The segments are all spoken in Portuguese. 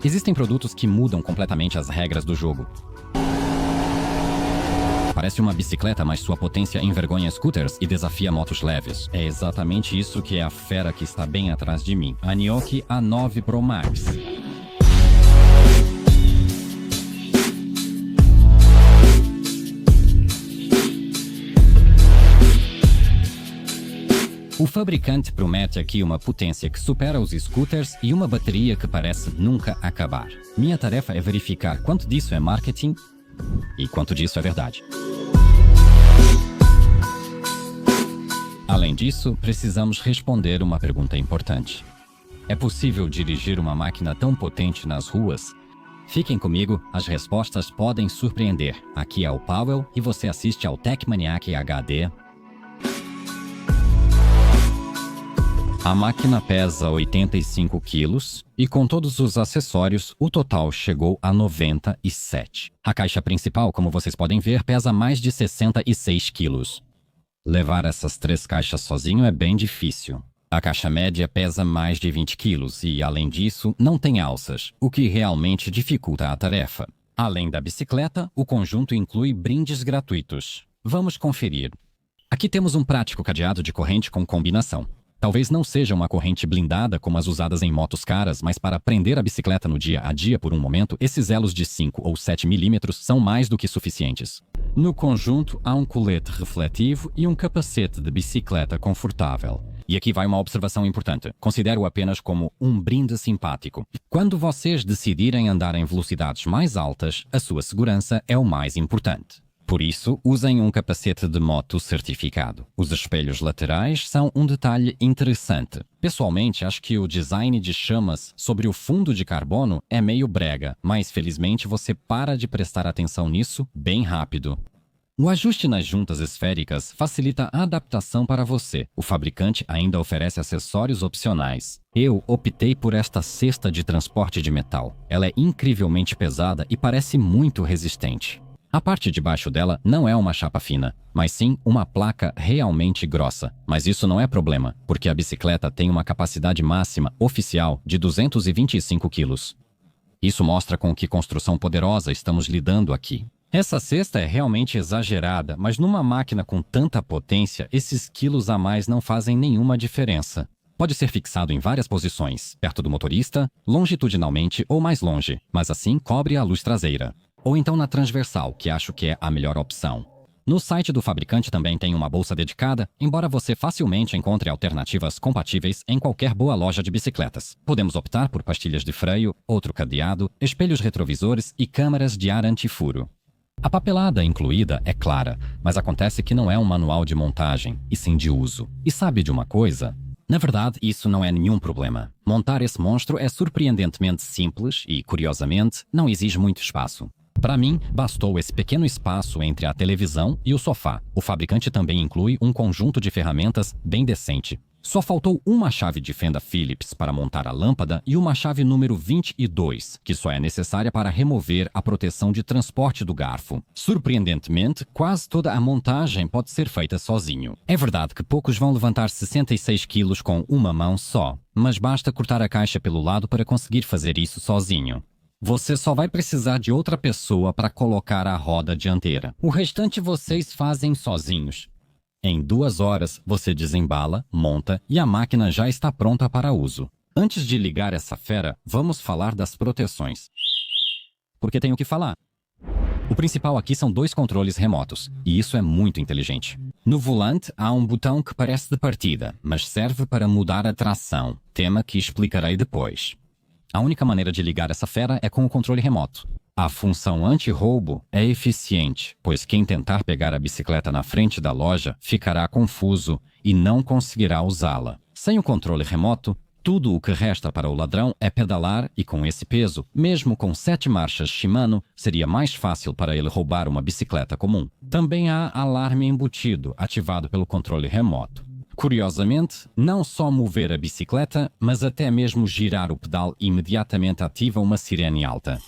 Existem produtos que mudam completamente as regras do jogo. Parece uma bicicleta, mas sua potência envergonha scooters e desafia motos leves. É exatamente isso que é a fera que está bem atrás de mim. A Nyoki A9 Pro Max. O fabricante promete aqui uma potência que supera os scooters e uma bateria que parece nunca acabar. Minha tarefa é verificar quanto disso é marketing e quanto disso é verdade. Além disso, precisamos responder uma pergunta importante. É possível dirigir uma máquina tão potente nas ruas? Fiquem comigo, as respostas podem surpreender. Aqui é o Powell e você assiste ao Techmaniac HD. A máquina pesa 85 quilos e, com todos os acessórios, o total chegou a 97. A caixa principal, como vocês podem ver, pesa mais de 66 quilos. Levar essas 3 caixas sozinho é bem difícil. A caixa média pesa mais de 20 quilos e, além disso, não tem alças, o que realmente dificulta a tarefa. Além da bicicleta, o conjunto inclui brindes gratuitos. Vamos conferir. Aqui temos um prático cadeado de corrente com combinação. Talvez não seja uma corrente blindada como as usadas em motos caras, mas para prender a bicicleta no dia a dia por um momento, esses elos de 5 ou 7 milímetros são mais do que suficientes. No conjunto, há um colete refletivo e um capacete de bicicleta confortável. E aqui vai uma observação importante. Considero apenas como um brinde simpático. Quando vocês decidirem andar em velocidades mais altas, a sua segurança é o mais importante. Por isso, usem um capacete de moto certificado. Os espelhos laterais são um detalhe interessante. Pessoalmente, acho que o design de chamas sobre o fundo de carbono é meio brega, mas felizmente você para de prestar atenção nisso bem rápido. O ajuste nas juntas esféricas facilita a adaptação para você. O fabricante ainda oferece acessórios opcionais. Eu optei por esta cesta de transporte de metal. Ela é incrivelmente pesada e parece muito resistente. A parte de baixo dela não é uma chapa fina, mas sim uma placa realmente grossa. Mas isso não é problema, porque a bicicleta tem uma capacidade máxima oficial de 225 quilos. Isso mostra com que construção poderosa estamos lidando aqui. Essa cesta é realmente exagerada, mas numa máquina com tanta potência, esses quilos a mais não fazem nenhuma diferença. Pode ser fixado em várias posições, perto do motorista, longitudinalmente ou mais longe, mas assim cobre a luz traseira. Ou então na transversal, que acho que é a melhor opção. No site do fabricante também tem uma bolsa dedicada, embora você facilmente encontre alternativas compatíveis em qualquer boa loja de bicicletas. Podemos optar por pastilhas de freio, outro cadeado, espelhos retrovisores e câmaras de ar antifuro. A papelada incluída é clara, mas acontece que não é um manual de montagem, e sim de uso. E sabe de uma coisa? Na verdade, isso não é nenhum problema. Montar esse monstro é surpreendentemente simples e, curiosamente, não exige muito espaço. Para mim, bastou esse pequeno espaço entre a televisão e o sofá. O fabricante também inclui um conjunto de ferramentas bem decente. Só faltou uma chave de fenda Phillips para montar a lâmpada e uma chave número 22, que só é necessária para remover a proteção de transporte do garfo. Surpreendentemente, quase toda a montagem pode ser feita sozinho. É verdade que poucos vão levantar 66 quilos com uma mão só, mas basta cortar a caixa pelo lado para conseguir fazer isso sozinho. Você só vai precisar de outra pessoa para colocar a roda dianteira. O restante vocês fazem sozinhos. Em 2 horas, você desembala, monta e a máquina já está pronta para uso. Antes de ligar essa fera, vamos falar das proteções. Porque tenho que falar. O principal aqui são 2 controles remotos, e isso é muito inteligente. No volante, há um botão que parece de partida, mas serve para mudar a tração, tema que explicarei depois. A única maneira de ligar essa fera é com o controle remoto. A função anti-roubo é eficiente, pois quem tentar pegar a bicicleta na frente da loja ficará confuso e não conseguirá usá-la. Sem o controle remoto, tudo o que resta para o ladrão é pedalar e, com esse peso, mesmo com 7 marchas Shimano, seria mais fácil para ele roubar uma bicicleta comum. Também há alarme embutido, ativado pelo controle remoto. Curiosamente, não só mover a bicicleta, mas até mesmo girar o pedal imediatamente ativa uma sirene alta.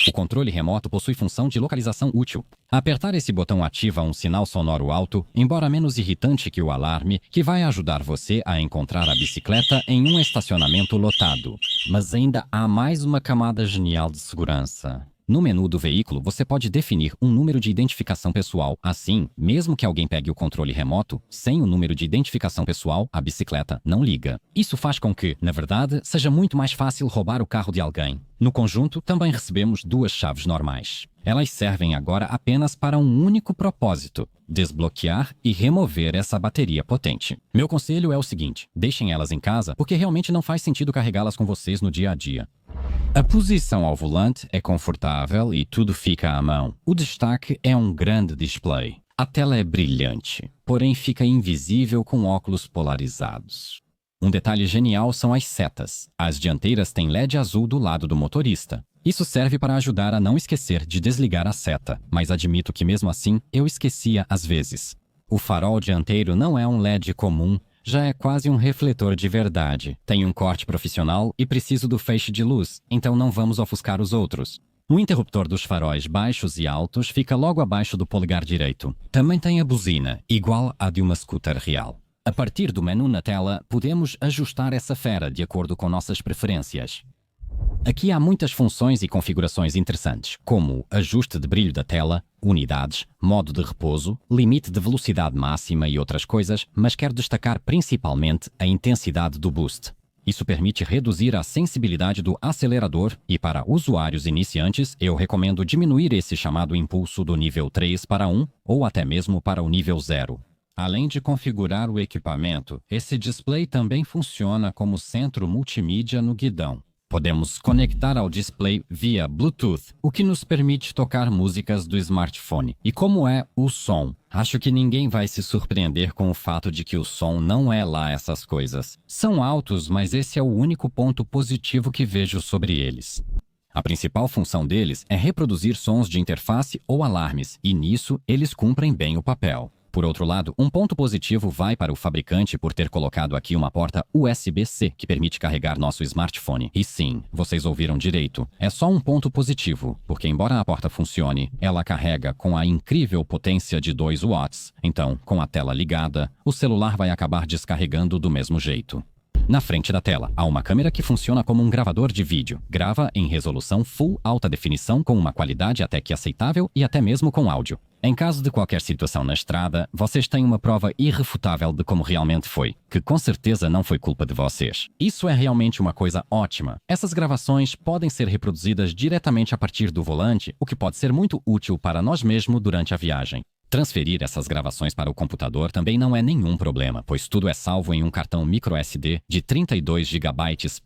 O controle remoto possui função de localização útil. Apertar esse botão ativa um sinal sonoro alto, embora menos irritante que o alarme, que vai ajudar você a encontrar a bicicleta em um estacionamento lotado. Mas ainda há mais uma camada genial de segurança. No menu do veículo, você pode definir um número de identificação pessoal. Assim, mesmo que alguém pegue o controle remoto, sem o número de identificação pessoal, a bicicleta não liga. Isso faz com que, na verdade, seja muito mais fácil roubar o carro de alguém. No conjunto, também recebemos duas chaves normais. Elas servem agora apenas para um único propósito: desbloquear e remover essa bateria potente. Meu conselho é o seguinte: deixem elas em casa, porque realmente não faz sentido carregá-las com vocês no dia a dia. A posição ao volante é confortável e tudo fica à mão. O destaque é um grande display. A tela é brilhante, porém fica invisível com óculos polarizados. Um detalhe genial são as setas. As dianteiras têm LED azul do lado do motorista. Isso serve para ajudar a não esquecer de desligar a seta, mas admito que mesmo assim eu esquecia às vezes. O farol dianteiro não é um LED comum, já é quase um refletor de verdade. Tem um corte profissional e preciso do feixe de luz, então não vamos ofuscar os outros. O interruptor dos faróis baixos e altos fica logo abaixo do polegar direito. Também tem a buzina, igual à de uma scooter real. A partir do menu na tela, podemos ajustar essa fera de acordo com nossas preferências. Aqui há muitas funções e configurações interessantes, como ajuste de brilho da tela, unidades, modo de repouso, limite de velocidade máxima e outras coisas, mas quero destacar principalmente a intensidade do boost. Isso permite reduzir a sensibilidade do acelerador e, para usuários iniciantes, eu recomendo diminuir esse chamado impulso do nível 3 para 1 ou até mesmo para o nível 0. Além de configurar o equipamento, esse display também funciona como centro multimídia no guidão. Podemos conectar ao display via Bluetooth, o que nos permite tocar músicas do smartphone. E como é o som? Acho que ninguém vai se surpreender com o fato de que o som não é lá essas coisas. São altos, mas esse é o único ponto positivo que vejo sobre eles. A principal função deles é reproduzir sons de interface ou alarmes, e nisso eles cumprem bem o papel. Por outro lado, um ponto positivo vai para o fabricante por ter colocado aqui uma porta USB-C que permite carregar nosso smartphone. E sim, vocês ouviram direito. É só um ponto positivo, porque embora a porta funcione, ela carrega com a incrível potência de 2 watts. Então, com a tela ligada, o celular vai acabar descarregando do mesmo jeito. Na frente da tela, há uma câmera que funciona como um gravador de vídeo. Grava em resolução Full alta definição com uma qualidade até que aceitável e até mesmo com áudio. Em caso de qualquer situação na estrada, vocês têm uma prova irrefutável de como realmente foi, que com certeza não foi culpa de vocês. Isso é realmente uma coisa ótima. Essas gravações podem ser reproduzidas diretamente a partir do volante, o que pode ser muito útil para nós mesmos durante a viagem. Transferir essas gravações para o computador também não é nenhum problema, pois tudo é salvo em um cartão microSD de 32 GB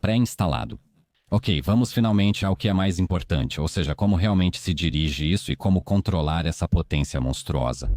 pré-instalado. Ok, vamos finalmente ao que é mais importante, ou seja, como realmente se dirige isso e como controlar essa potência monstruosa.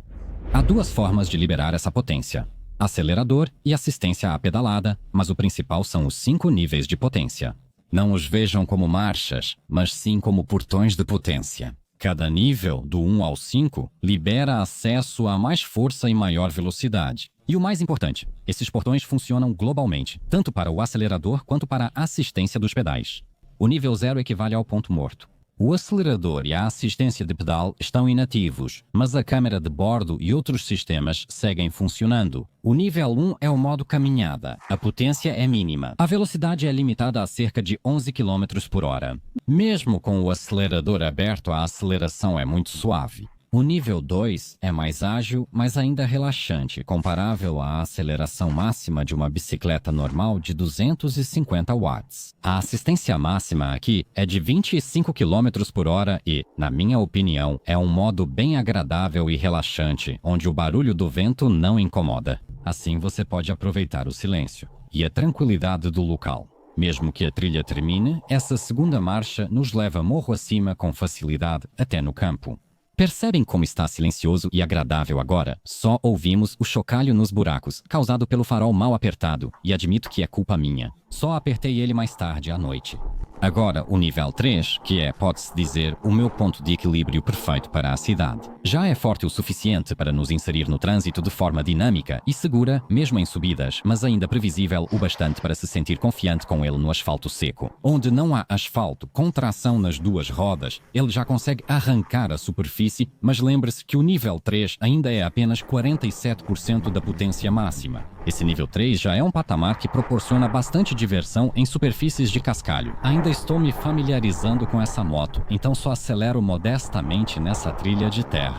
Há duas formas de liberar essa potência: acelerador e assistência à pedalada, mas o principal são os 5 níveis de potência. Não os vejam como marchas, mas sim como portões de potência. Cada nível, do 1 ao 5, libera acesso a mais força e maior velocidade. E o mais importante, esses portões funcionam globalmente, tanto para o acelerador quanto para a assistência dos pedais. O nível 0 equivale ao ponto morto. O acelerador e a assistência de pedal estão inativos, mas a câmera de bordo e outros sistemas seguem funcionando. O nível 1 é o modo caminhada. A potência é mínima. A velocidade é limitada a cerca de 11 km por hora. Mesmo com o acelerador aberto, a aceleração é muito suave. O nível 2 é mais ágil, mas ainda relaxante, comparável à aceleração máxima de uma bicicleta normal de 250 watts. A assistência máxima aqui é de 25 km por hora e, na minha opinião, é um modo bem agradável e relaxante, onde o barulho do vento não incomoda. Assim você pode aproveitar o silêncio e a tranquilidade do local. Mesmo que a trilha termine, essa segunda marcha nos leva morro acima com facilidade até no campo. Percebem como está silencioso e agradável agora? Só ouvimos o chocalho nos buracos, causado pelo farol mal apertado, e admito que é culpa minha. Só apertei ele mais tarde à noite. Agora, o nível 3, que é, pode-se dizer, o meu ponto de equilíbrio perfeito para a cidade. Já é forte o suficiente para nos inserir no trânsito de forma dinâmica e segura, mesmo em subidas, mas ainda previsível o bastante para se sentir confiante com ele no asfalto seco. Onde não há asfalto com tração nas duas rodas, ele já consegue arrancar a superfície, mas lembre-se que o nível 3 ainda é apenas 47% da potência máxima. Esse nível 3 já é um patamar que proporciona bastante diversão em superfícies de cascalho. Ainda estou me familiarizando com essa moto, então só acelero modestamente nessa trilha de terra.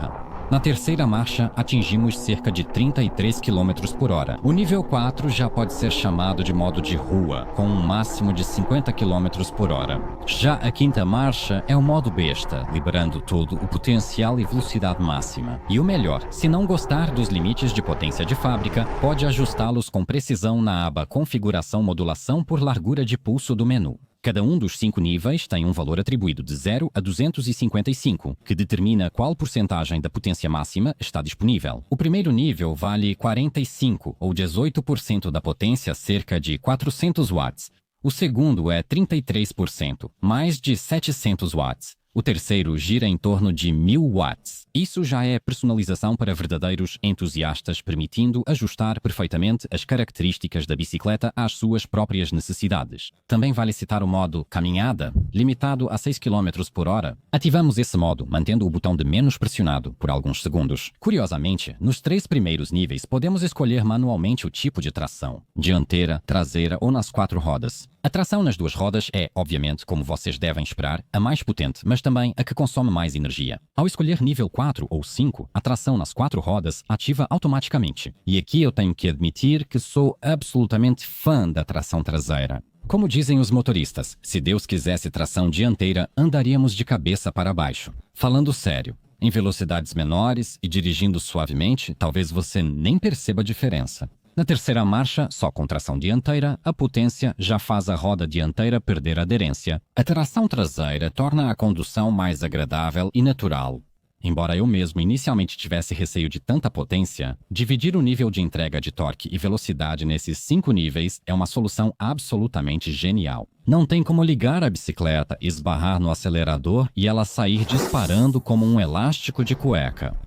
Na terceira marcha, atingimos cerca de 33 km por hora. O nível 4 já pode ser chamado de modo de rua, com um máximo de 50 km por hora. Já a quinta marcha é o modo besta, liberando todo o potencial e velocidade máxima. E o melhor, se não gostar dos limites de potência de fábrica, pode ajustá-los com precisão na aba Configuração Modulação por largura de pulso do menu. Cada um dos 5 níveis tem um valor atribuído de 0 a 255, que determina qual porcentagem da potência máxima está disponível. O primeiro nível vale 45, ou 18% da potência, cerca de 400 watts. O segundo é 33%, mais de 700 watts. O terceiro gira em torno de 1000 watts. Isso já é personalização para verdadeiros entusiastas, permitindo ajustar perfeitamente as características da bicicleta às suas próprias necessidades. Também vale citar o modo caminhada, limitado a 6 km por hora. Ativamos esse modo, mantendo o botão de menos pressionado por alguns segundos. Curiosamente, nos 3 primeiros níveis, podemos escolher manualmente o tipo de tração, dianteira, traseira ou nas 4 rodas. A tração nas 2 rodas é, obviamente, como vocês devem esperar, a mais potente, mas também a que consome mais energia. Ao escolher nível 4 ou 5, a tração nas 4 rodas ativa automaticamente. E aqui eu tenho que admitir que sou absolutamente fã da tração traseira. Como dizem os motoristas, se Deus quisesse tração dianteira, andaríamos de cabeça para baixo. Falando sério, em velocidades menores e dirigindo suavemente, talvez você nem perceba a diferença. Na terceira marcha, só com tração dianteira, a potência já faz a roda dianteira perder aderência. A tração traseira torna a condução mais agradável e natural. Embora eu mesmo inicialmente tivesse receio de tanta potência, dividir o nível de entrega de torque e velocidade nesses 5 níveis é uma solução absolutamente genial. Não tem como ligar a bicicleta, esbarrar no acelerador e ela sair disparando como um elástico de cueca.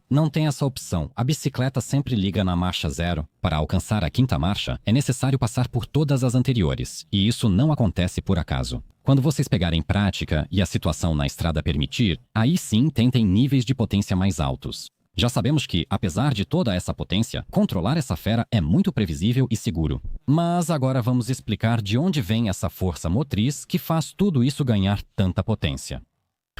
Não tem essa opção. A bicicleta sempre liga na marcha 0. Para alcançar a quinta marcha, é necessário passar por todas as anteriores, e isso não acontece por acaso. Quando vocês pegarem prática e a situação na estrada permitir, aí sim tentem níveis de potência mais altos. Já sabemos que, apesar de toda essa potência, controlar essa fera é muito previsível e seguro. Mas agora vamos explicar de onde vem essa força motriz que faz tudo isso ganhar tanta potência.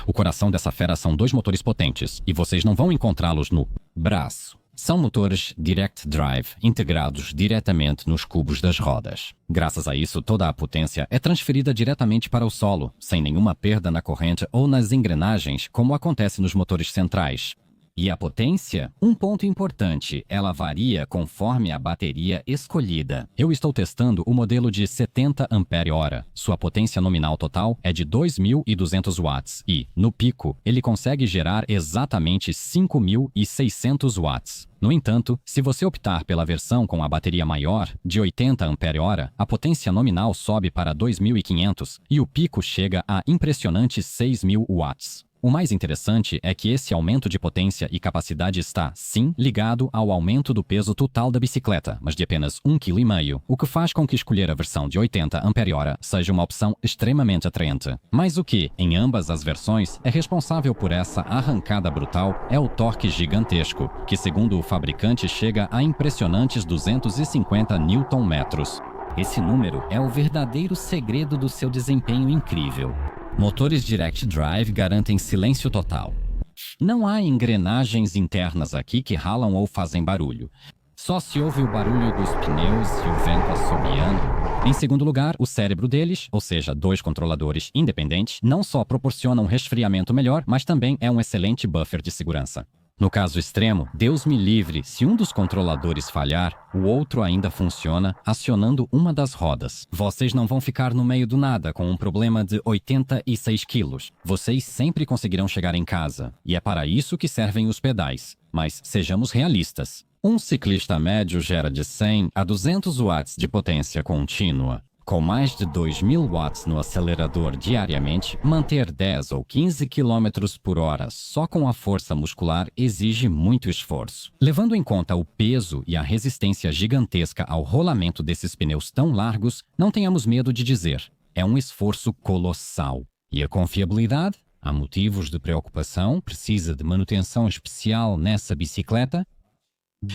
O coração dessa fera são 2 motores potentes, e vocês não vão encontrá-los no braço. São motores Direct Drive, integrados diretamente nos cubos das rodas. Graças a isso, toda a potência é transferida diretamente para o solo, sem nenhuma perda na corrente ou nas engrenagens, como acontece nos motores centrais. E a potência? Um ponto importante, ela varia conforme a bateria escolhida. Eu estou testando o modelo de 70 ampere-hora. Sua potência nominal total é de 2.200 watts e, no pico, ele consegue gerar exatamente 5.600 watts. No entanto, se você optar pela versão com a bateria maior, de 80 ampere-hora, a potência nominal sobe para 2.500 e o pico chega a impressionantes 6.000 watts. O mais interessante é que esse aumento de potência e capacidade está, sim, ligado ao aumento do peso total da bicicleta, mas de apenas 1,5 kg, o que faz com que escolher a versão de 80 ampere-hora seja uma opção extremamente atraente. Mas o que, em ambas as versões, é responsável por essa arrancada brutal é o torque gigantesco, que segundo o fabricante chega a impressionantes 250 Nm. Esse número é o verdadeiro segredo do seu desempenho incrível. Motores Direct Drive garantem silêncio total. Não há engrenagens internas aqui que ralam ou fazem barulho. Só se ouve o barulho dos pneus e o vento assobiando. Em segundo lugar, o cérebro deles, ou seja, 2 controladores independentes, não só proporciona um resfriamento melhor, mas também é um excelente buffer de segurança. No caso extremo, Deus me livre, se um dos controladores falhar, o outro ainda funciona, acionando uma das rodas. Vocês não vão ficar no meio do nada com um problema de 86 quilos. Vocês sempre conseguirão chegar em casa, e é para isso que servem os pedais. Mas sejamos realistas. Um ciclista médio gera de 100 a 200 watts de potência contínua. Com mais de 2.000 watts no acelerador diariamente, manter 10 ou 15 km por hora só com a força muscular exige muito esforço. Levando em conta o peso e a resistência gigantesca ao rolamento desses pneus tão largos, não tenhamos medo de dizer, é um esforço colossal. E a confiabilidade? Há motivos de preocupação? Precisa de manutenção especial nessa bicicleta?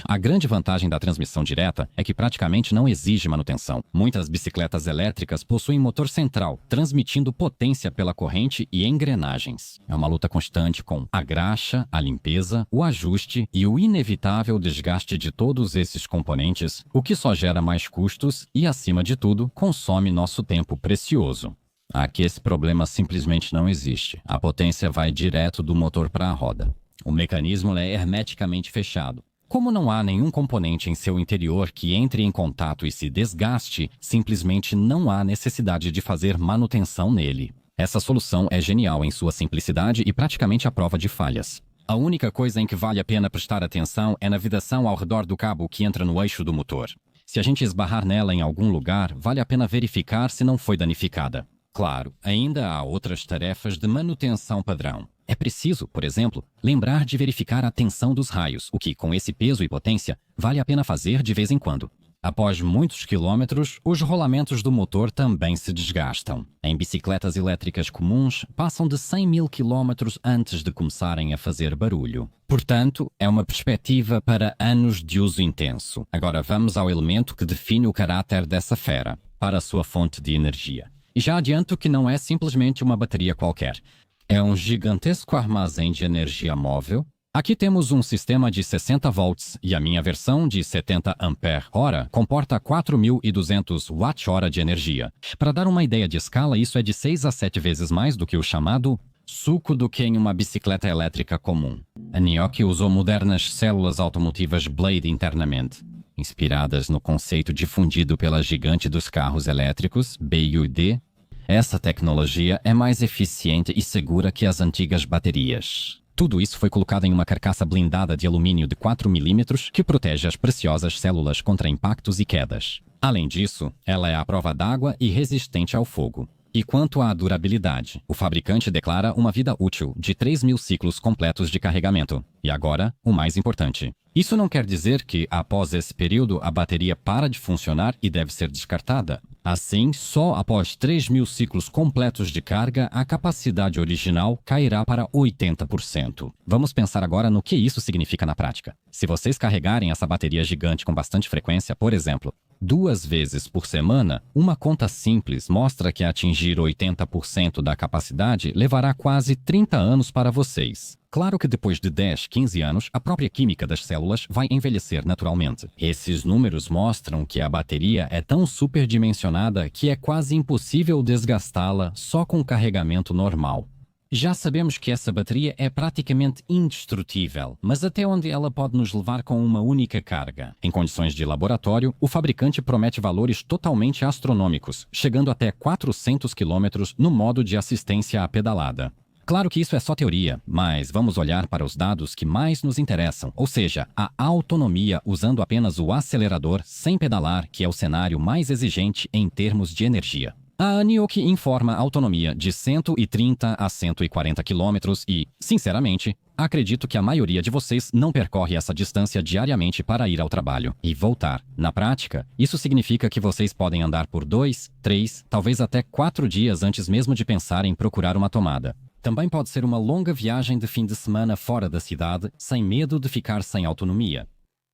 A grande vantagem da transmissão direta é que praticamente não exige manutenção. Muitas bicicletas elétricas possuem motor central, transmitindo potência pela corrente e engrenagens. É uma luta constante com a graxa, a limpeza, o ajuste e o inevitável desgaste de todos esses componentes, o que só gera mais custos e, acima de tudo, consome nosso tempo precioso. Aqui esse problema simplesmente não existe. A potência vai direto do motor para a roda. O mecanismo é hermeticamente fechado. Como não há nenhum componente em seu interior que entre em contato e se desgaste, simplesmente não há necessidade de fazer manutenção nele. Essa solução é genial em sua simplicidade e praticamente à prova de falhas. A única coisa em que vale a pena prestar atenção é na vedação ao redor do cabo que entra no eixo do motor. Se a gente esbarrar nela em algum lugar, vale a pena verificar se não foi danificada. Claro, ainda há outras tarefas de manutenção padrão. É preciso, por exemplo, lembrar de verificar a tensão dos raios, o que, com esse peso e potência, vale a pena fazer de vez em quando. Após muitos quilômetros, os rolamentos do motor também se desgastam. Em bicicletas elétricas comuns, passam de 100 mil quilômetros antes de começarem a fazer barulho. Portanto, é uma perspectiva para anos de uso intenso. Agora vamos ao elemento que define o caráter dessa fera, para a sua fonte de energia. E já adianto que não é simplesmente uma bateria qualquer. É um gigantesco armazém de energia móvel. Aqui temos um sistema de 60 volts e a minha versão de 70 ampere-hora comporta 4.200 watt-hora de energia. Para dar uma ideia de escala, isso é de 6 a 7 vezes mais do que o chamado suco do que em uma bicicleta elétrica comum. A Nioki usou modernas células automotivas Blade internamente, inspiradas no conceito difundido pela gigante dos carros elétricos, BYD. Essa tecnologia é mais eficiente e segura que as antigas baterias. Tudo isso foi colocado em uma carcaça blindada de alumínio de 4 mm que protege as preciosas células contra impactos e quedas. Além disso, ela é à prova d'água e resistente ao fogo. E quanto à durabilidade, o fabricante declara uma vida útil de 3.000 ciclos completos de carregamento. E agora, o mais importante. Isso não quer dizer que, após esse período, a bateria para de funcionar e deve ser descartada. Assim, só após 3.000 ciclos completos de carga, a capacidade original cairá para 80%. Vamos pensar agora no que isso significa na prática. Se vocês carregarem essa bateria gigante com bastante frequência, por exemplo, 2 vezes por semana, uma conta simples mostra que atingir 80% da capacidade levará quase 30 anos para vocês. Claro que depois de 10, 15 anos, a própria química das células vai envelhecer naturalmente. Esses números mostram que a bateria é tão superdimensionada que é quase impossível desgastá-la só com carregamento normal. Já sabemos que essa bateria é praticamente indestrutível, mas até onde ela pode nos levar com uma única carga? Em condições de laboratório, o fabricante promete valores totalmente astronômicos, chegando até 400 km no modo de assistência à pedalada. Claro que isso é só teoria, mas vamos olhar para os dados que mais nos interessam, ou seja, a autonomia usando apenas o acelerador sem pedalar, que é o cenário mais exigente em termos de energia. A Nioki informa autonomia de 130 a 140 km e, sinceramente, acredito que a maioria de vocês não percorre essa distância diariamente para ir ao trabalho e voltar. Na prática, isso significa que vocês podem andar por 2, 3, talvez até 4 dias antes mesmo de pensar em procurar uma tomada. Também pode ser uma longa viagem de fim de semana fora da cidade, sem medo de ficar sem autonomia.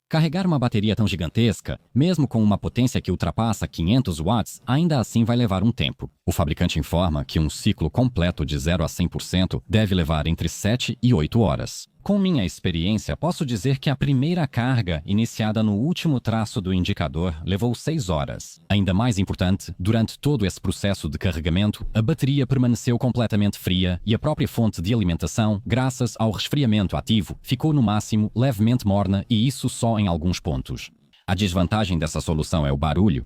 Carregar uma bateria tão gigantesca, mesmo com uma potência que ultrapassa 500 watts, ainda assim vai levar um tempo. O fabricante informa que um ciclo completo de 0 a 100% deve levar entre 7 e 8 horas. Com minha experiência, posso dizer que a primeira carga, iniciada no último traço do indicador, levou 6 horas. Ainda mais importante, durante todo esse processo de carregamento, a bateria permaneceu completamente fria e a própria fonte de alimentação, graças ao resfriamento ativo, ficou no máximo levemente morna e isso só em alguns pontos. A desvantagem dessa solução é o barulho.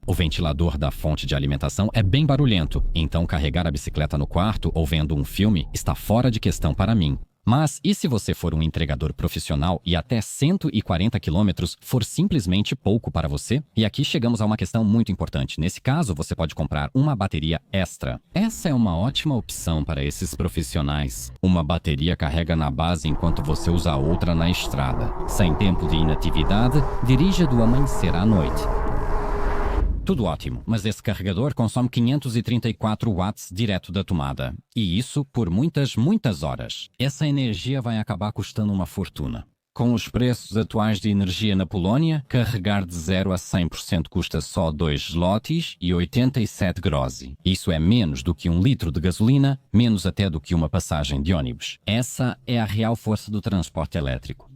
O ventilador da fonte de alimentação é bem barulhento, então carregar a bicicleta no quarto ou vendo um filme está fora de questão para mim. Mas e se você for um entregador profissional e até 140 quilômetros for simplesmente pouco para você? E aqui chegamos a uma questão muito importante. Nesse caso, você pode comprar uma bateria extra. Essa é uma ótima opção para esses profissionais. Uma bateria carrega na base enquanto você usa outra na estrada. Sem tempo de inatividade, dirija do amanhecer à noite. Tudo ótimo, mas esse carregador consome 534 watts direto da tomada. E isso por muitas horas. Essa energia vai acabar custando uma fortuna. Com os preços atuais de energia na Polónia, carregar de 0 a 100% custa só 2 zlotys e 87 groszy. Isso é menos do que 1 litro de gasolina, menos até do que uma passagem de ônibus. Essa é a real força do transporte elétrico.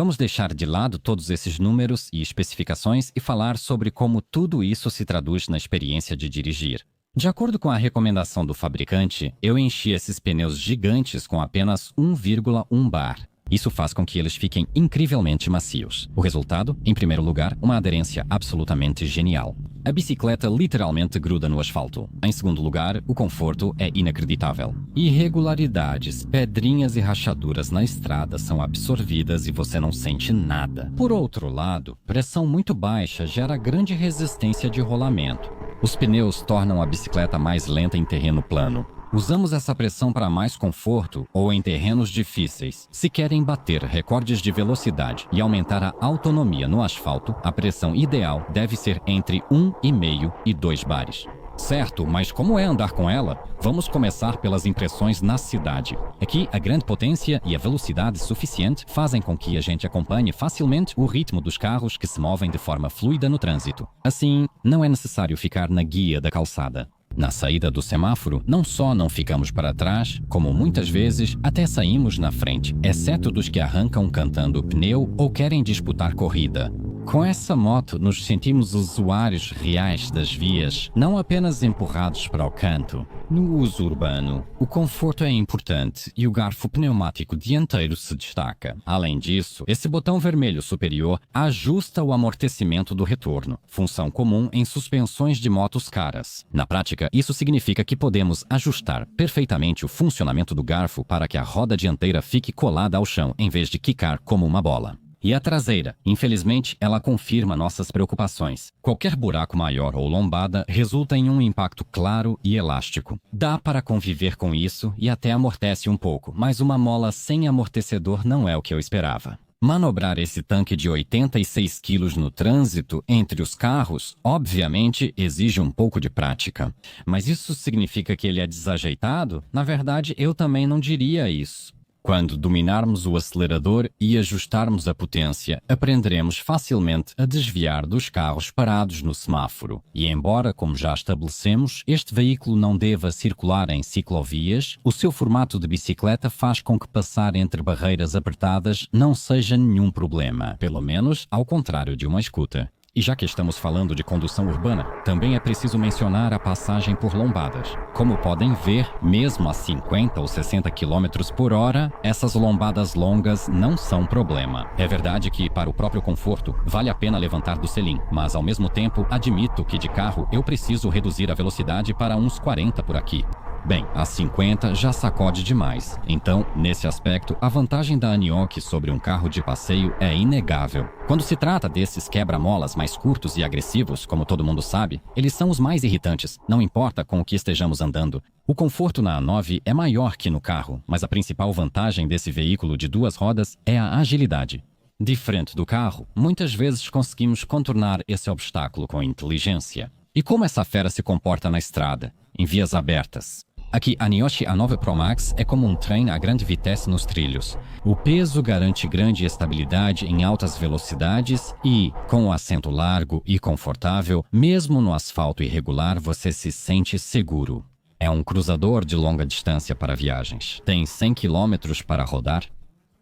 Vamos deixar de lado todos esses números e especificações e falar sobre como tudo isso se traduz na experiência de dirigir. De acordo com a recomendação do fabricante, eu enchi esses pneus gigantes com apenas 1,1 bar. Isso faz com que eles fiquem incrivelmente macios. O resultado, em primeiro lugar, uma aderência absolutamente genial. A bicicleta literalmente gruda no asfalto. Em segundo lugar, o conforto é inacreditável. Irregularidades, pedrinhas e rachaduras na estrada são absorvidas e você não sente nada. Por outro lado, pressão muito baixa gera grande resistência de rolamento. Os pneus tornam a bicicleta mais lenta em terreno plano. Usamos essa pressão para mais conforto ou em terrenos difíceis. Se querem bater recordes de velocidade e aumentar a autonomia no asfalto, a pressão ideal deve ser entre 1,5 e 2 bares. Certo, mas como é andar com ela? Vamos começar pelas impressões na cidade. Aqui, a grande potência e a velocidade suficiente fazem com que a gente acompanhe facilmente o ritmo dos carros que se movem de forma fluida no trânsito. Assim, não é necessário ficar na guia da calçada. Na saída do semáforo, não só não ficamos para trás, como muitas vezes até saímos na frente, exceto dos que arrancam cantando pneu ou querem disputar corrida. Com essa moto, nos sentimos usuários reais das vias, não apenas empurrados para o canto. No uso urbano, o conforto é importante e o garfo pneumático dianteiro se destaca. Além disso, esse botão vermelho superior ajusta o amortecimento do retorno, função comum em suspensões de motos caras. Na prática, isso significa que podemos ajustar perfeitamente o funcionamento do garfo para que a roda dianteira fique colada ao chão em vez de quicar como uma bola. E a traseira, infelizmente, ela confirma nossas preocupações. Qualquer buraco maior ou lombada resulta em um impacto claro e elástico. Dá para conviver com isso e até amortece um pouco, mas uma mola sem amortecedor não é o que eu esperava. Manobrar esse tanque de 86 quilos no trânsito entre os carros, obviamente, exige um pouco de prática. Mas isso significa que ele é desajeitado? Na verdade, eu também não diria isso. Quando dominarmos o acelerador e ajustarmos a potência, aprenderemos facilmente a desviar dos carros parados no semáforo. E embora, como já estabelecemos, este veículo não deva circular em ciclovias, o seu formato de bicicleta faz com que passar entre barreiras apertadas não seja nenhum problema, pelo menos ao contrário de uma scooter. E já que estamos falando de condução urbana, também é preciso mencionar a passagem por lombadas. Como podem ver, mesmo a 50 ou 60 km por hora, essas lombadas longas não são problema. É verdade que, para o próprio conforto, vale a pena levantar do selim, mas ao mesmo tempo, admito que de carro eu preciso reduzir a velocidade para uns 40 por aqui. Bem, a 50 já sacode demais. Então, nesse aspecto, a vantagem da Anioch sobre um carro de passeio é inegável. Quando se trata desses quebra-molas mais curtos e agressivos, como todo mundo sabe, eles são os mais irritantes, não importa com o que estejamos andando. O conforto na A9 é maior que no carro, mas a principal vantagem desse veículo de duas rodas é a agilidade. Diferente do carro, muitas vezes conseguimos contornar esse obstáculo com inteligência. E como essa fera se comporta na estrada, em vias abertas? Aqui, a Anioch A9 Pro Max é como um trem a grande vitesse nos trilhos. O peso garante grande estabilidade em altas velocidades e, com o assento largo e confortável, mesmo no asfalto irregular, você se sente seguro. É um cruzador de longa distância para viagens. Tem 100 km para rodar?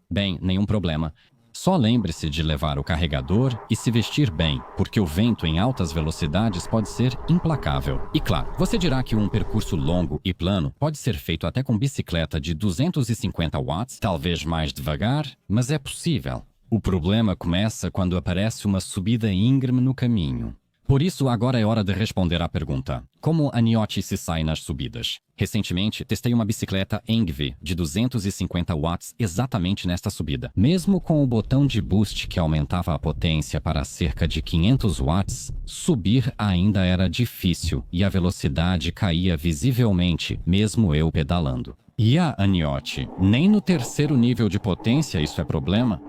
Bem, nenhum problema. Só lembre-se de levar o carregador e se vestir bem, porque o vento em altas velocidades pode ser implacável. E claro, você dirá que um percurso longo e plano pode ser feito até com bicicleta de 250 watts, talvez mais devagar, mas é possível. O problema começa quando aparece uma subida íngreme no caminho. Por isso, agora é hora de responder à pergunta: como a Niote se sai nas subidas? Recentemente, testei uma bicicleta Engve de 250 watts exatamente nesta subida. Mesmo com o botão de boost que aumentava a potência para cerca de 500 watts, subir ainda era difícil e a velocidade caía visivelmente, mesmo eu pedalando. E a Aniote, nem no terceiro nível de potência isso é problema?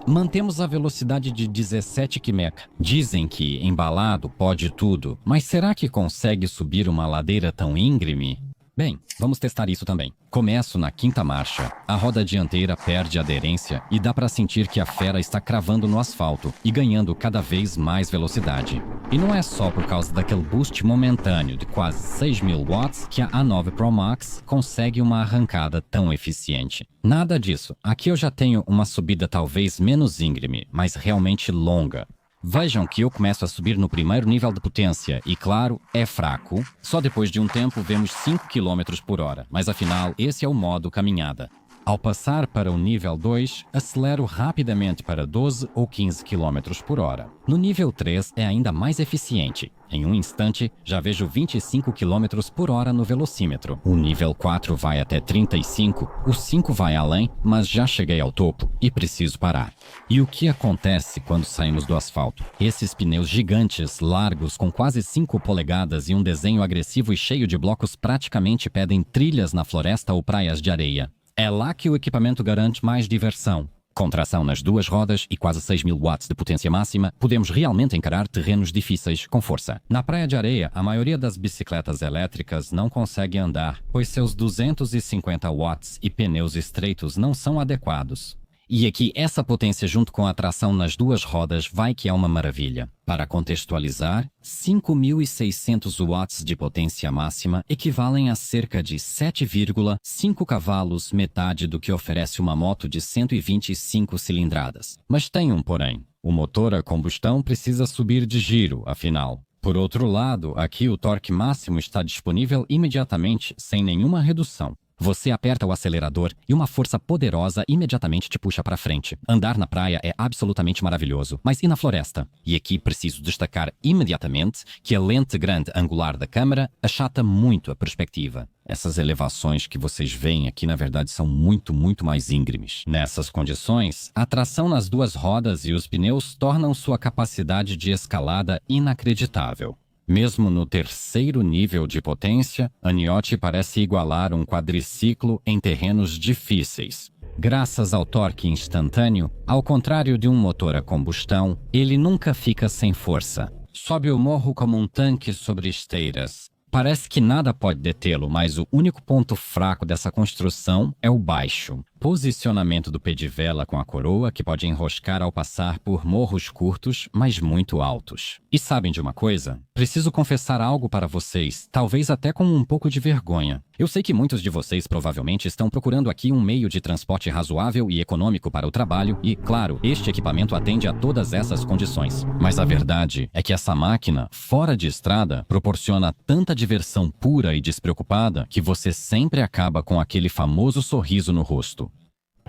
Mantemos a velocidade de 17 km. Dizem que embalado pode tudo, mas será que consegue subir uma ladeira tão íngreme? Bem, vamos testar isso também. Começo na quinta marcha. A roda dianteira perde aderência e dá para sentir que a fera está cravando no asfalto e ganhando cada vez mais velocidade. E não é só por causa daquele boost momentâneo de quase 6.000 watts que a A9 Pro Max consegue uma arrancada tão eficiente. Nada disso. Aqui eu já tenho uma subida talvez menos íngreme, mas realmente longa. Vejam que eu começo a subir no primeiro nível de potência e, claro, é fraco. Só depois de um tempo vemos 5 km por hora, mas afinal esse é o modo caminhada. Ao passar para o nível 2, acelero rapidamente para 12 ou 15 km por hora. No nível 3 é ainda mais eficiente. Em um instante, já vejo 25 km por hora no velocímetro. O nível 4 vai até 35, o 5 vai além, mas já cheguei ao topo e preciso parar. E o que acontece quando saímos do asfalto? Esses pneus gigantes, largos, com quase 5 polegadas e um desenho agressivo e cheio de blocos praticamente pedem trilhas na floresta ou praias de areia. É lá que o equipamento garante mais diversão. Com tração nas duas rodas e quase 6.000 watts de potência máxima, podemos realmente encarar terrenos difíceis com força. Na praia de areia, a maioria das bicicletas elétricas não consegue andar, pois seus 250 watts e pneus estreitos não são adequados. E aqui essa potência junto com a tração nas duas rodas vai que é uma maravilha. Para contextualizar, 5.600 watts de potência máxima equivalem a cerca de 7,5 cavalos, metade do que oferece uma moto de 125 cilindradas. Mas tem um porém. O motor a combustão precisa subir de giro, afinal. Por outro lado, aqui o torque máximo está disponível imediatamente, sem nenhuma redução. Você aperta o acelerador e uma força poderosa imediatamente te puxa para frente. Andar na praia é absolutamente maravilhoso, mas e na floresta? E aqui preciso destacar imediatamente que a lente grande angular da câmera achata muito a perspectiva. Essas elevações que vocês veem aqui, na verdade, são muito mais íngremes. Nessas condições, a tração nas duas rodas e os pneus tornam sua capacidade de escalada inacreditável. Mesmo no terceiro nível de potência, a Niote parece igualar um quadriciclo em terrenos difíceis. Graças ao torque instantâneo, ao contrário de um motor a combustão, ele nunca fica sem força. Sobe o morro como um tanque sobre esteiras. Parece que nada pode detê-lo, mas o único ponto fraco dessa construção é o baixo. Posicionamento do pé de vela com a coroa, que pode enroscar ao passar por morros curtos, mas muito altos. E sabem de uma coisa? Preciso confessar algo para vocês, talvez até com um pouco de vergonha. Eu sei que muitos de vocês provavelmente estão procurando aqui um meio de transporte razoável e econômico para o trabalho e, claro, este equipamento atende a todas essas condições. Mas a verdade é que essa máquina, fora de estrada, proporciona tanta diversão pura e despreocupada que você sempre acaba com aquele famoso sorriso no rosto.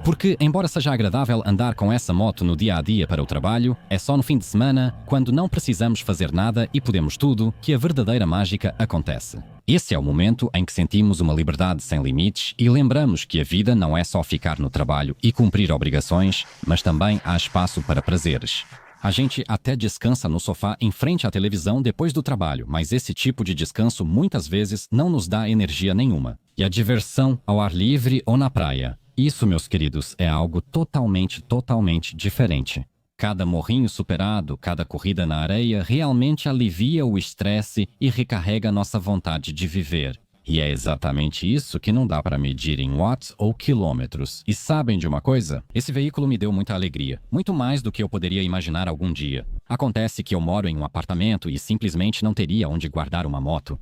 Porque, embora seja agradável andar com essa moto no dia a dia para o trabalho, é só no fim de semana, quando não precisamos fazer nada e podemos tudo, que a verdadeira mágica acontece. Esse é o momento em que sentimos uma liberdade sem limites e lembramos que a vida não é só ficar no trabalho e cumprir obrigações, mas também há espaço para prazeres. A gente até descansa no sofá em frente à televisão depois do trabalho, mas esse tipo de descanso muitas vezes não nos dá energia nenhuma. E a diversão ao ar livre ou na praia? Isso, meus queridos, é algo totalmente diferente. Cada morrinho superado, cada corrida na areia realmente alivia o estresse e recarrega nossa vontade de viver. E é exatamente isso que não dá para medir em watts ou quilômetros. E sabem de uma coisa? Esse veículo me deu muita alegria, muito mais do que eu poderia imaginar algum dia. Acontece que eu moro em um apartamento e simplesmente não teria onde guardar uma moto.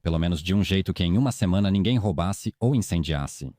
Pelo menos de um jeito que em uma semana ninguém roubasse ou incendiasse.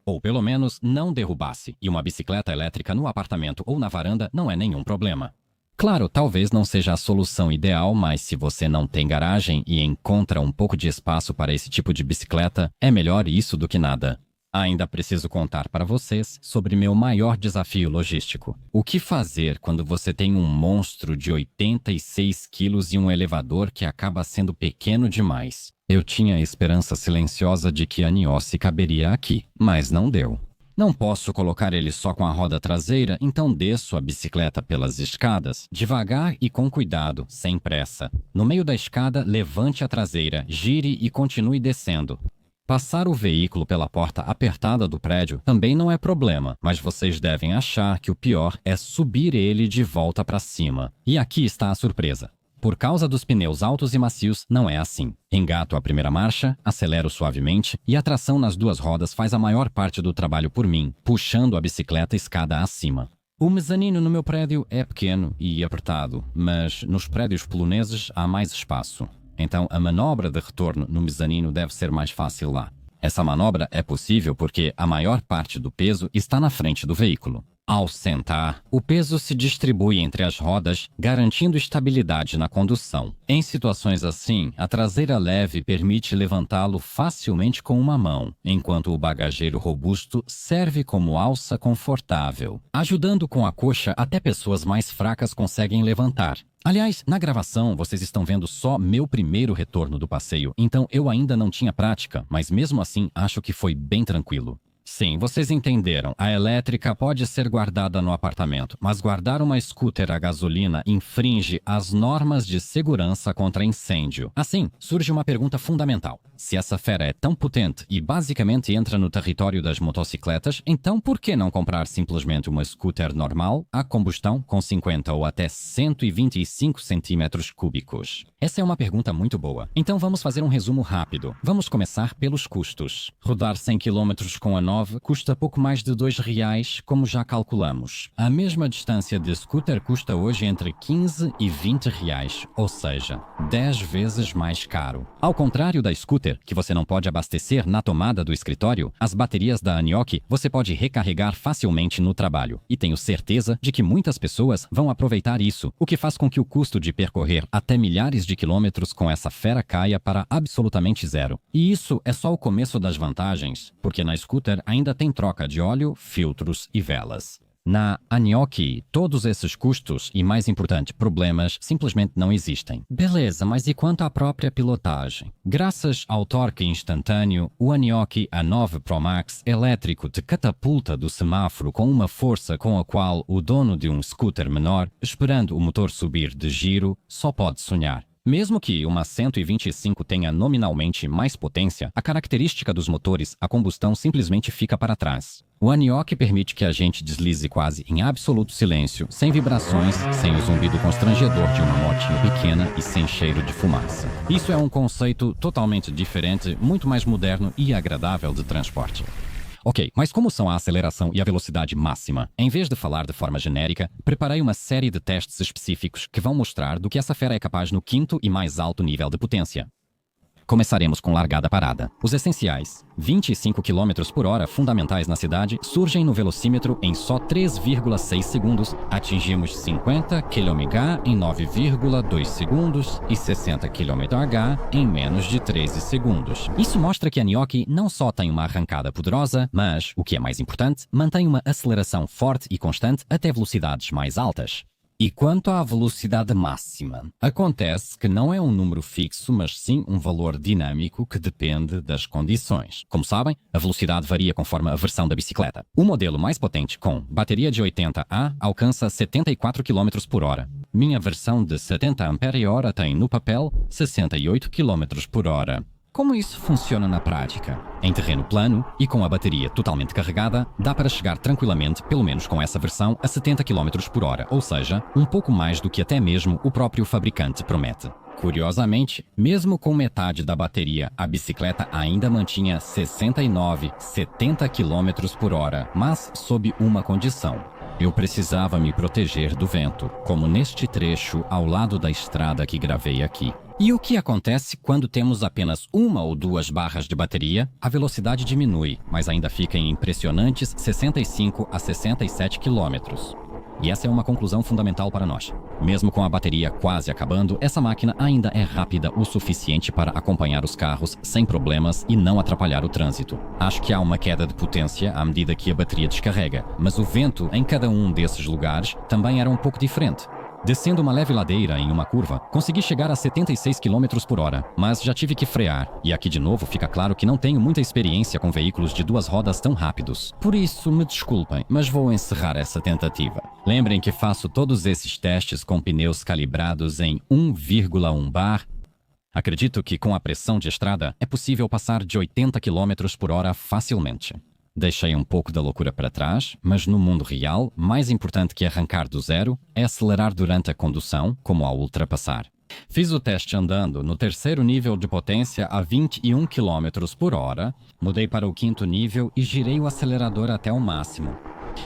Ou pelo menos não derrubasse, e uma bicicleta elétrica no apartamento ou na varanda não é nenhum problema. Claro, talvez não seja a solução ideal, mas se você não tem garagem e encontra um pouco de espaço para esse tipo de bicicleta, é melhor isso do que nada. Ainda preciso contar para vocês sobre meu maior desafio logístico. O que fazer quando você tem um monstro de 86 quilos e um elevador que acaba sendo pequeno demais? Eu tinha a esperança silenciosa de que a Niossi caberia aqui, mas não deu. Não posso colocar ele só com a roda traseira, então desço a bicicleta pelas escadas, devagar e com cuidado, sem pressa. No meio da escada, levante a traseira, gire e continue descendo. Passar o veículo pela porta apertada do prédio também não é problema, mas vocês devem achar que o pior é subir ele de volta para cima. E aqui está a surpresa. Por causa dos pneus altos e macios, não é assim. Engato a primeira marcha, acelero suavemente e a tração nas duas rodas faz a maior parte do trabalho por mim, puxando a bicicleta escada acima. O mezanino no meu prédio é pequeno e apertado, mas nos prédios poloneses há mais espaço. Então, a manobra de retorno no mezanino deve ser mais fácil lá. Essa manobra é possível porque a maior parte do peso está na frente do veículo. Ao sentar, o peso se distribui entre as rodas, garantindo estabilidade na condução. Em situações assim, a traseira leve permite levantá-lo facilmente com uma mão, enquanto o bagageiro robusto serve como alça confortável. Ajudando com a coxa, até pessoas mais fracas conseguem levantar. Aliás, na gravação, vocês estão vendo só meu primeiro retorno do passeio, então eu ainda não tinha prática, mas mesmo assim acho que foi bem tranquilo. Sim, vocês entenderam. A elétrica pode ser guardada no apartamento, mas guardar uma scooter a gasolina infringe as normas de segurança contra incêndio. Assim, surge uma pergunta fundamental. Se essa fera é tão potente e basicamente entra no território das motocicletas, então por que não comprar simplesmente uma scooter normal a combustão com 50 ou até 125 centímetros cúbicos? Essa é uma pergunta muito boa. Então vamos fazer um resumo rápido. Vamos começar pelos custos. Rodar 100 km com a nova custa pouco mais de R$2, como já calculamos. A mesma distância de scooter custa hoje entre 15 e 20 reais, ou seja, 10 vezes mais caro. Ao contrário da scooter, que você não pode abastecer na tomada do escritório, as baterias da Anioki você pode recarregar facilmente no trabalho. E tenho certeza de que muitas pessoas vão aproveitar isso, o que faz com que o custo de percorrer até milhares de quilômetros com essa fera caia para absolutamente zero. E isso é só o começo das vantagens, porque na scooter ainda tem troca de óleo, filtros e velas. Na Anioki, todos esses custos e, mais importante, problemas simplesmente não existem. Beleza, mas e quanto à própria pilotagem? Graças ao torque instantâneo, o Anioki A9 Pro Max elétrico te catapulta do semáforo com uma força com a qual o dono de um scooter menor, esperando o motor subir de giro, só pode sonhar. Mesmo que uma 125 tenha nominalmente mais potência, a característica dos motores, a combustão simplesmente fica para trás. O Anioki permite que a gente deslize quase em absoluto silêncio, sem vibrações, sem o zumbido constrangedor de uma motinha pequena e sem cheiro de fumaça. Isso é um conceito totalmente diferente, muito mais moderno e agradável de transporte. Ok, mas como são a aceleração e a velocidade máxima? Em vez de falar de forma genérica, preparei uma série de testes específicos que vão mostrar do que essa fera é capaz no quinto e mais alto nível de potência. Começaremos com largada parada. Os essenciais, 25 km por hora fundamentais na cidade, surgem no velocímetro em só 3,6 segundos, atingimos 50 km/h em 9,2 segundos e 60 km/h em menos de 13 segundos. Isso mostra que a Anioki não só tem uma arrancada poderosa, mas, o que é mais importante, mantém uma aceleração forte e constante até velocidades mais altas. E quanto à velocidade máxima? Acontece que não é um número fixo, mas sim um valor dinâmico que depende das condições. Como sabem, a velocidade varia conforme a versão da bicicleta. O modelo mais potente, com bateria de 80Ah, alcança 74 km por hora. Minha versão de 70 Ah tem, no papel, 68 km por hora. Como isso funciona na prática? Em terreno plano e com a bateria totalmente carregada, dá para chegar tranquilamente, pelo menos com essa versão, a 70 km por hora, ou seja, um pouco mais do que até mesmo o próprio fabricante promete. Curiosamente, mesmo com metade da bateria, a bicicleta ainda mantinha 69, 70 km por hora, mas sob uma condição. Eu precisava me proteger do vento, como neste trecho ao lado da estrada que gravei aqui. E o que acontece quando temos apenas uma ou duas barras de bateria? A velocidade diminui, mas ainda fica em impressionantes 65 a 67 km. E essa é uma conclusão fundamental para nós. Mesmo com a bateria quase acabando, essa máquina ainda é rápida o suficiente para acompanhar os carros sem problemas e não atrapalhar o trânsito. Acho que há uma queda de potência à medida que a bateria descarrega, mas o vento em cada um desses lugares também era um pouco diferente. Descendo uma leve ladeira em uma curva, consegui chegar a 76 km por hora, mas já tive que frear. E aqui de novo fica claro que não tenho muita experiência com veículos de duas rodas tão rápidos. Por isso, me desculpem, mas vou encerrar essa tentativa. Lembrem que faço todos esses testes com pneus calibrados em 1,1 bar. Acredito que com a pressão de estrada é possível passar de 80 km por hora facilmente. Deixei um pouco da loucura para trás, mas no mundo real, mais importante que arrancar do zero é acelerar durante a condução, como ao ultrapassar. Fiz o teste andando no terceiro nível de potência a 21 km por hora, mudei para o quinto nível e girei o acelerador até o máximo.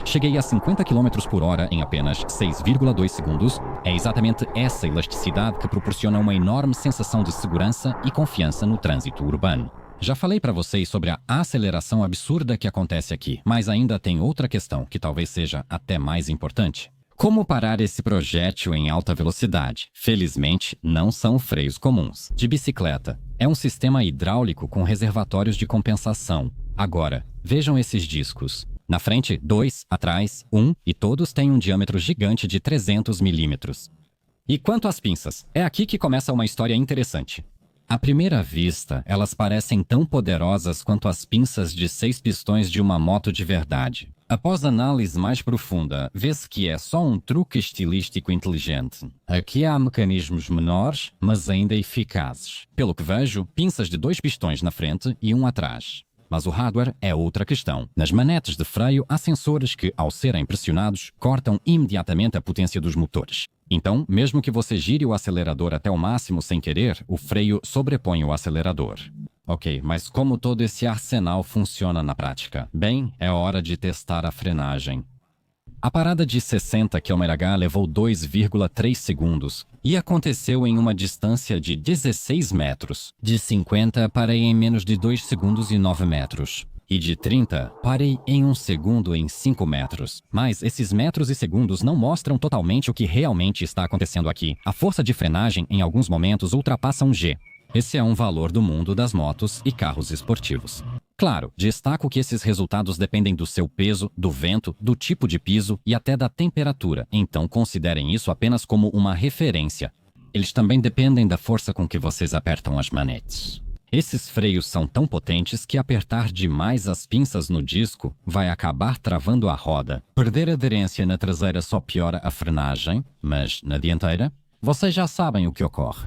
Cheguei a 50 km por hora em apenas 6,2 segundos. É exatamente essa elasticidade que proporciona uma enorme sensação de segurança e confiança no trânsito urbano. Já falei para vocês sobre a aceleração absurda que acontece aqui, mas ainda tem outra questão que talvez seja até mais importante. Como parar esse projétil em alta velocidade? Felizmente, não são freios comuns. De bicicleta. É um sistema hidráulico com reservatórios de compensação. Agora, vejam esses discos. Na frente, 2, atrás, 1, e todos têm um diâmetro gigante de 300 milímetros. E quanto às pinças? É aqui que começa uma história interessante. À primeira vista, elas parecem tão poderosas quanto as pinças de 6 pistões de uma moto de verdade. Após análise mais profunda, vê-se que é só um truque estilístico inteligente. Aqui há mecanismos menores, mas ainda eficazes. Pelo que vejo, pinças de 2 pistões na frente e um atrás. Mas o hardware é outra questão. Nas manetes de freio, há sensores que, ao serem pressionados, cortam imediatamente a potência dos motores. Então, mesmo que você gire o acelerador até o máximo sem querer, o freio sobrepõe o acelerador. Ok, mas como todo esse arsenal funciona na prática? Bem, é hora de testar a frenagem. A parada de 60 km/h levou 2,3 segundos e aconteceu em uma distância de 16 metros. De 50, parei em menos de 2 segundos e 9 metros. E de 30, parei em 1 segundo em 5 metros. Mas esses metros e segundos não mostram totalmente o que realmente está acontecendo aqui. A força de frenagem em alguns momentos ultrapassa um G. Esse é um valor do mundo das motos e carros esportivos. Claro, destaco que esses resultados dependem do seu peso, do vento, do tipo de piso e até da temperatura, então considerem isso apenas como uma referência. Eles também dependem da força com que vocês apertam as manetes. Esses freios são tão potentes que apertar demais as pinças no disco vai acabar travando a roda. Perder aderência na traseira só piora a frenagem, mas na dianteira, vocês já sabem o que ocorre.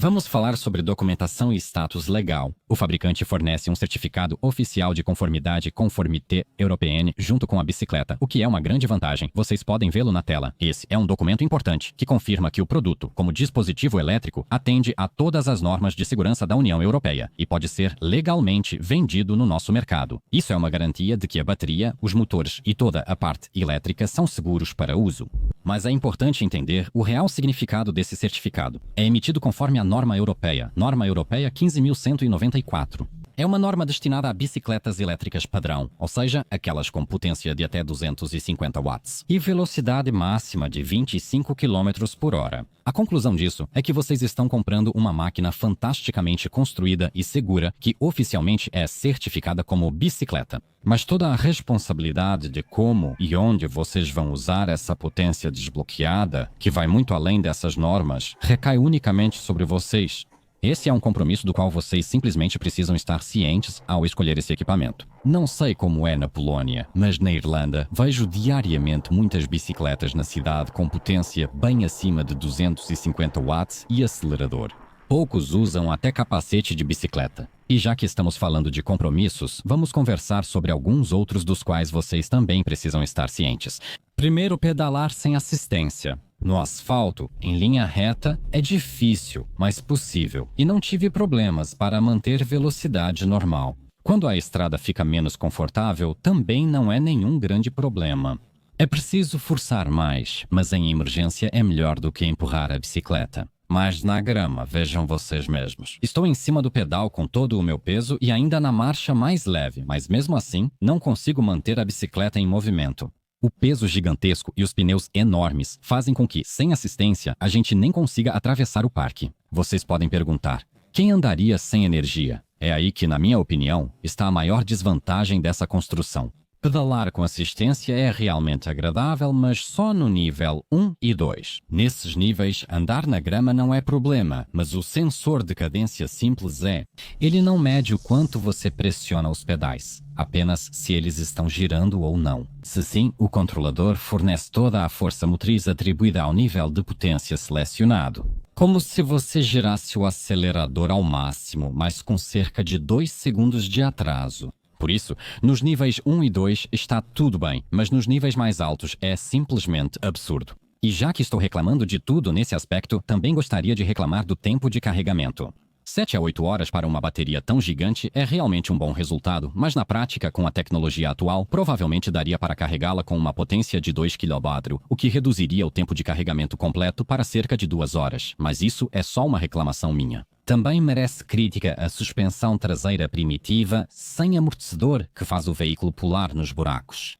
Vamos falar sobre documentação e status legal. O fabricante fornece um certificado oficial de conformidade Conformité Européenne junto com a bicicleta, o que é uma grande vantagem. Vocês podem vê-lo na tela. Esse é um documento importante que confirma que o produto, como dispositivo elétrico, atende a todas as normas de segurança da União Europeia e pode ser legalmente vendido no nosso mercado. Isso é uma garantia de que a bateria, os motores e toda a parte elétrica são seguros para uso. Mas é importante entender o real significado desse certificado. É emitido conforme a norma europeia 15.194. É uma norma destinada a bicicletas elétricas padrão, ou seja, aquelas com potência de até 250 watts, e velocidade máxima de 25 km por hora. A conclusão disso é que vocês estão comprando uma máquina fantasticamente construída e segura que oficialmente é certificada como bicicleta. Mas toda a responsabilidade de como e onde vocês vão usar essa potência desbloqueada, que vai muito além dessas normas, recai unicamente sobre vocês. Esse é um compromisso do qual vocês simplesmente precisam estar cientes ao escolher esse equipamento. Não sei como é na Polónia, mas na Irlanda vejo diariamente muitas bicicletas na cidade com potência bem acima de 250 watts e acelerador. Poucos usam até capacete de bicicleta. E já que estamos falando de compromissos, vamos conversar sobre alguns outros dos quais vocês também precisam estar cientes. Primeiro, pedalar sem assistência. No asfalto, em linha reta, é difícil, mas possível. E não tive problemas para manter velocidade normal. Quando a estrada fica menos confortável, também não é nenhum grande problema. É preciso forçar mais, mas em emergência é melhor do que empurrar a bicicleta. Mas na grama, vejam vocês mesmos. Estou em cima do pedal com todo o meu peso e ainda na marcha mais leve, mas mesmo assim, não consigo manter a bicicleta em movimento. O peso gigantesco e os pneus enormes fazem com que, sem assistência, a gente nem consiga atravessar o parque. Vocês podem perguntar, quem andaria sem energia? É aí que, na minha opinião, está a maior desvantagem dessa construção. Pedalar com assistência é realmente agradável, mas só no nível 1 e 2. Nesses níveis, andar na grama não é problema, mas o sensor de cadência simples é. Ele não mede o quanto você pressiona os pedais, apenas se eles estão girando ou não. Se sim, o controlador fornece toda a força motriz atribuída ao nível de potência selecionado. Como se você girasse o acelerador ao máximo, mas com cerca de 2 segundos de atraso. Por isso, nos níveis 1 e 2 está tudo bem, mas nos níveis mais altos é simplesmente absurdo. E já que estou reclamando de tudo nesse aspecto, também gostaria de reclamar do tempo de carregamento. 7 a 8 horas para uma bateria tão gigante é realmente um bom resultado, mas na prática, com a tecnologia atual, provavelmente daria para carregá-la com uma potência de 2 kW, o que reduziria o tempo de carregamento completo para cerca de 2 horas, mas isso é só uma reclamação minha. Também merece crítica a suspensão traseira primitiva, sem amortecedor, que faz o veículo pular nos buracos.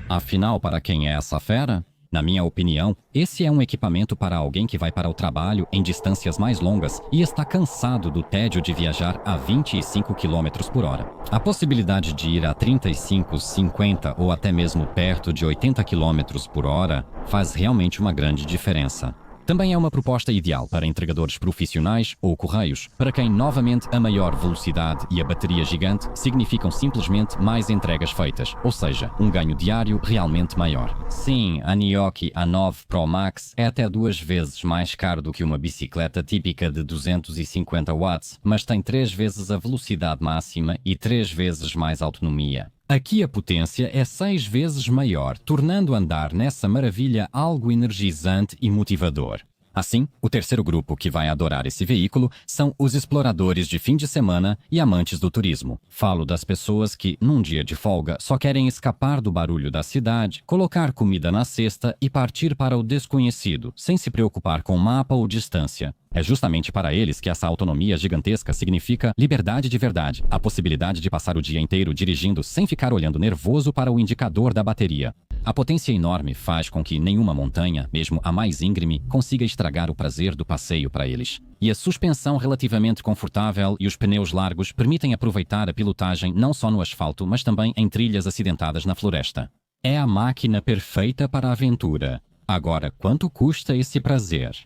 Afinal, para quem é essa fera? Na minha opinião, esse é um equipamento para alguém que vai para o trabalho em distâncias mais longas e está cansado do tédio de viajar a 25 km por hora. A possibilidade de ir a 35, 50 ou até mesmo perto de 80 km por hora faz realmente uma grande diferença. Também é uma proposta ideal para entregadores profissionais ou correios, para quem novamente a maior velocidade e a bateria gigante significam simplesmente mais entregas feitas, ou seja, um ganho diário realmente maior. Sim, a Nioki A9 Pro Max é até 2 vezes mais caro do que uma bicicleta típica de 250 watts, mas tem 3 vezes a velocidade máxima e 3 vezes mais autonomia. Aqui a potência é 6 vezes maior, tornando andar nessa maravilha algo energizante e motivador. Assim, o terceiro grupo que vai adorar esse veículo são os exploradores de fim de semana e amantes do turismo. Falo das pessoas que, num dia de folga, só querem escapar do barulho da cidade, colocar comida na cesta e partir para o desconhecido, sem se preocupar com mapa ou distância. É justamente para eles que essa autonomia gigantesca significa liberdade de verdade, a possibilidade de passar o dia inteiro dirigindo sem ficar olhando nervoso para o indicador da bateria. A potência enorme faz com que nenhuma montanha, mesmo a mais íngreme, consiga estragar o prazer do passeio para eles. E a suspensão relativamente confortável e os pneus largos permitem aproveitar a pilotagem não só no asfalto, mas também em trilhas acidentadas na floresta. É a máquina perfeita para a aventura. Agora, quanto custa esse prazer?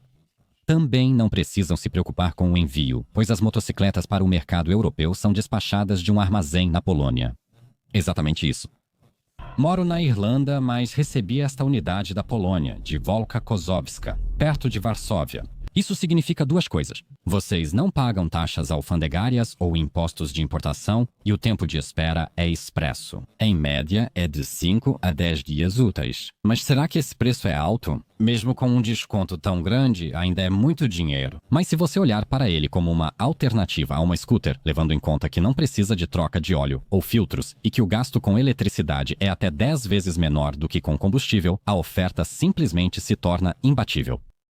Também não precisam se preocupar com o envio, pois as motocicletas para o mercado europeu são despachadas de um armazém na Polônia. Exatamente isso. Moro na Irlanda, mas recebi esta unidade da Polônia, de Wielka Kozłowska, perto de Varsóvia. Isso significa 2 coisas. Vocês não pagam taxas alfandegárias ou impostos de importação e o tempo de espera é expresso. Em média, é de 5 a 10 dias úteis. Mas será que esse preço é alto? Mesmo com um desconto tão grande, ainda é muito dinheiro. Mas se você olhar para ele como uma alternativa a uma scooter, levando em conta que não precisa de troca de óleo ou filtros e que o gasto com eletricidade é até 10 vezes menor do que com combustível, a oferta simplesmente se torna imbatível.